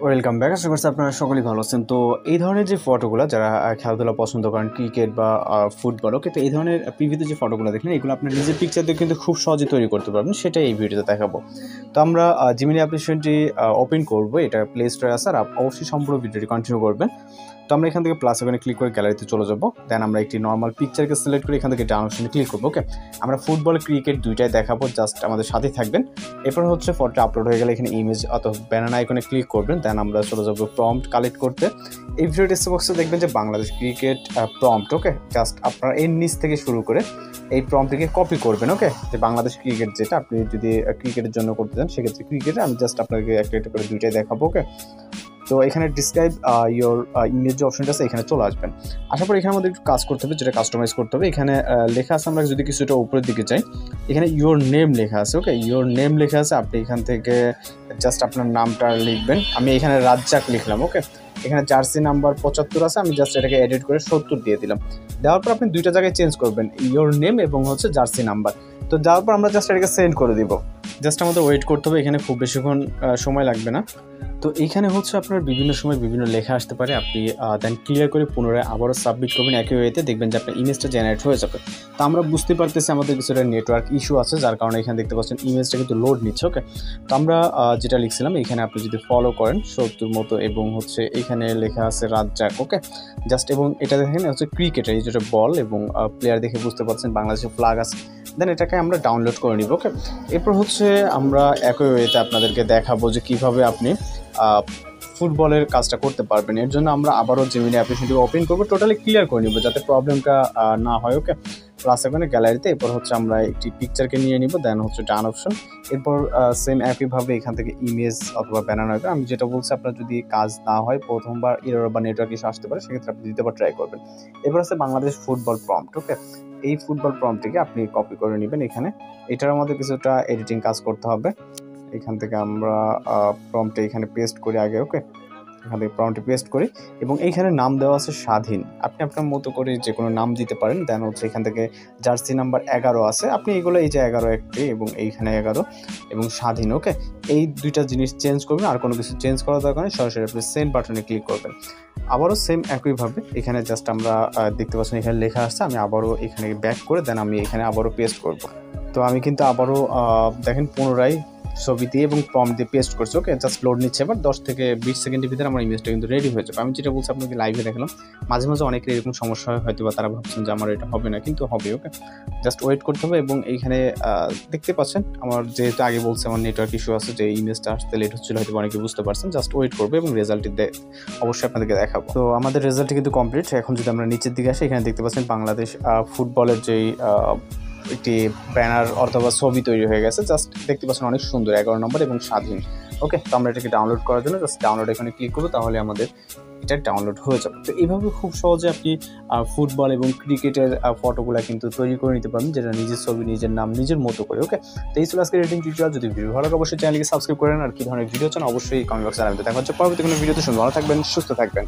Welcome back. আশা করছি আপনারা সকলেই ভালো আছেন। তো এই ধরনের যে ফটোগুলো যারা খেলাধুলা পছন্দ করেন, ক্রিকেট বা ফুটবল, ওকে, তো এই ধরনের পিভিতে যে ফটোগুলো দেখলেন এগুলো আপনার নিজের পিকচার দিয়ে কিন্তু খুব সহজে তৈরি করতে পারবেন, সেটাই এই ভিডিওতে দেখাবো। তো আমরা জিমিনি অ্যাপ্লিকেশনটি ওপেন করবো, এটা প্লে স্টোরে আছে, আর অবশ্যই সম্পূর্ণ ভিডিওটি কন্টিনিউ করবেন। তো আমরা এখান থেকে প্লাস ওখানে ক্লিক করে গ্যালারিতে চলে যাবো। দেন আমরা একটি নর্মাল পিকচারকে সিলেক্ট করে এখান থেকে ডাউন অপশনে ক্লিক করবো। ওকে, আমরা ফুটবল ক্রিকেট দুইটাই দেখাবো, জাস্ট আমাদের সাথেই থাকবেন। এরপর হচ্ছে ফটোটা আপলোড হয়ে গেলে এখানে ইমেজ অথবা ব্যানার আইকনে ক্লিক করবেন। দেন আমরা চলে যাবো প্রম্পট কালেক্ট করতে। এই ভিডিও টেক্সট বক্সে দেখবেন যে বাংলাদেশ ক্রিকেট প্রম্পট। ওকে, জাস্ট আপনারা এর নিচ থেকে শুরু করে এই প্রম্পটটিকে কপি করবেন। ওকে, যে বাংলাদেশ ক্রিকেট যেটা আপনি যদি ক্রিকেটের জন্য করতে চান সেক্ষেত্রে ক্রিকেটে আমি জাস্ট আপনাকে একটা একটা করে দুইটাই দেখাবো। ওকে, তো এখানে ডিসক্রাইব ইয়োর ইমেজ যে অপশনটা আছে এখানে চলে আসবেন। আসার পর এখানে আমাদের একটু কাজ করতে হবে, যেটা কাস্টমাইজ করতে হবে। এখানে লেখা আছে, আমরা যদি কিছুটা উপরের দিকে যাই এখানে ইয়োর নেম লেখা আছে। ওকে, ইয়োর নেম লেখা আছে, আপনি এখান থেকে জাস্ট আপনার নামটা লিখবেন। আমি এখানে রাজ্জাক লিখলাম। ওকে, এখানে জার্সি নাম্বার 75 আছে, আমি জাস্ট এটাকে এডিট করে 70 দিয়ে দিলাম। দেওয়ার পর আপনি দুইটা জায়গায় চেঞ্জ করবেন, ইয়োর নেম এবং হচ্ছে জার্সি নাম্বার। তো দেওয়ার পর আমরা জাস্ট এটাকে সেন্ড করে দিব। জাস্ট আমাদের ওয়েট করতে হবে, এখানে খুব বেশিক্ষণ সময় লাগবে না। তো এইখানে হচ্ছে আপনার বিভিন্ন সময় বিভিন্ন লেখা আসতে পারে, আপনি দেন ক্লিয়ার করে পুনরায় আবারও সাবমিট করবেন একই ওয়েতে, দেখবেন যে আপনার ইমেজটা জেনারেট হয়ে যাবে। তো আমরা বুঝতে পারতেছি আমাদের কিছুটা নেটওয়ার্ক ইস্যু আছে, যার কারণে এখানে দেখতে পাচ্ছেন ইমেজটা কিন্তু লোড নিচ্ছে। ওকে, তো আমরা যেটা লিখছিলাম এখানে আপনি যদি ফলো করেন 70 মতো, এবং হচ্ছে এখানে লেখা আছে রাজ্জাক। ওকে, জাস্ট এবং এটা দেখেন হচ্ছে ক্রিকেটের এই যেটা বল এবং প্লেয়ার দেখে বুঝতে পারছেন বাংলাদেশের ফ্ল্যাগ আছে। দেন এটাকে আমরা ডাউনলোড করে নিব। ওকে, এরপর হচ্ছে আমরা একই ওয়েতে আপনাদেরকে দেখাবো যে কীভাবে আপনি ফুটবলের কাজটা করতে পারবেন। এর জন্য আমরা আবারও জিমিনি অ্যাপ্লিকেশনটি ওপেন করবো, টোটালি ক্লিয়ার করে নিব যাতে প্রবলেমটা না হয়। ওকে, প্লাস এখানে গ্যালারিতে এরপর হচ্ছে আমরা একটি পিকচারকে নিয়ে নিব, দেন হচ্ছে ডান অপশন। এরপর সেম একইভাবে এখান থেকে ইমেজ অথবা ব্যানার হবে। আমি যেটা বলছি, আপনার যদি কাজ না হয়, প্রথমবার এরর বা নেটওয়ার্ক ইস্যু আসতে পারে, সেক্ষেত্রে আপনি দ্বিতীয়বার ট্রাই করবেন। এরপর আছে বাংলাদেশ ফুটবল প্রম্পট। ওকে, এই ফুটবল প্রম্পটটিকে আপনি কপি করে নেবেন। এখানে এটার আমাদের কিছুটা এডিটিং কাজ করতে হবে। এখান থেকে আমরা প্রম্পটে এখানে পেস্ট করি আগে। ওকে, এখান থেকে প্রম্পটে পেস্ট করি এবং এইখানে নাম দেওয়া আছে স্বাধীন, আপনি আপনার মতো করে যে কোনো নাম দিতে পারেন। দেন হচ্ছে এখান থেকে জার্সি নাম্বার 11 আছে, আপনি এগুলো এই যে 11 একটি এবং এইখানে 11 এবং স্বাধীন। ওকে, এই দুইটা জিনিস চেঞ্জ করবেন, আর কোনো কিছু চেঞ্জ করার দরকার নেই, সরাসরি আপনি সেন্ড বাটনে ক্লিক করবেন। আবারও সেম একইভাবে এখানে জাস্ট আমরা দেখতে পাচ্ছেন এখানে লেখা আসছে, আমি আবারও এখানে ব্যাক করে দেন আমি এখানে আবারও পেস্ট করব। তো আমি কিন্তু আবারও দেখেন পুনরায় ছবি দিয়ে এবং প্রম্পট দিয়ে পেস্ট করছি। ওকে, জাস্ট লোড নিচ্ছে, এবার 10 থেকে 20 সেকেন্ডের ভিতরে আমার ইমেজটা কিন্তু রেডি হয়ে যাবে। আমি যেটা বলছি আপনাকে লাইভে দেখালাম, মাঝে মাঝে অনেকের এরকম সমস্যা হয়, হয়তো বা তারা ভাবছেন যে আমার এটা হবে না, কিন্তু হবে। ওকে, জাস্ট ওয়েট করতে হবে। এবং এইখানে দেখতে পাচ্ছেন আমার যেহেতু আগে বলছে আমার নেটওয়ার্ক ইস্যু আছে, যে ইমেজটা আসতে লেট হচ্ছিল, হয়তো অনেকে বুঝতে পারছেন। জাস্ট ওয়েট করবে এবং রেজাল্টটি অবশ্যই আপনাদেরকে দেখাবো। তো আমাদের রেজাল্টটি কিন্তু কমপ্লিট। এখন যদি আমরা নিচের দিকে আসি, এখানে দেখতে পাচ্ছেন বাংলাদেশ ফুটবলের যেই একটি ব্যানার অথবা ছবি তৈরি হয়ে গেছে, জাস্ট দেখতে পাচ্ছেন অনেক সুন্দর, 11 নম্বর এবং স্বাধীন। ওকে, তো আমরা এটাকে ডাউনলোড করার জন্য জাস্ট ডাউনলোড এখানে ক্লিক করবো, তাহলে আমাদের এটা ডাউনলোড হয়ে যাবে। তো এইভাবে খুব সহজে আপনি ফুটবল এবং ক্রিকেটের ফটোগুলো কিন্তু তৈরি করে নিতে পারবেন, যেটা নিজের ছবি, নিজের নাম, নিজের মতো করে। ওকে, তো এই ছিল আজকের এডিটিং টিউটোরিয়াল। যদি ভিডিও ভালো লাগে অবশ্যই চ্যানেলকে সাবস্ক্রাইব করেন, আর কি ধরনের ভিডিও চান অবশ্যই কমেন্ট বক্সে জানাবেন। দেখা হচ্ছে পরবর্তী কোনো ভিডিওতে। ভালো থাকবেন, সুস্থ থাকবেন।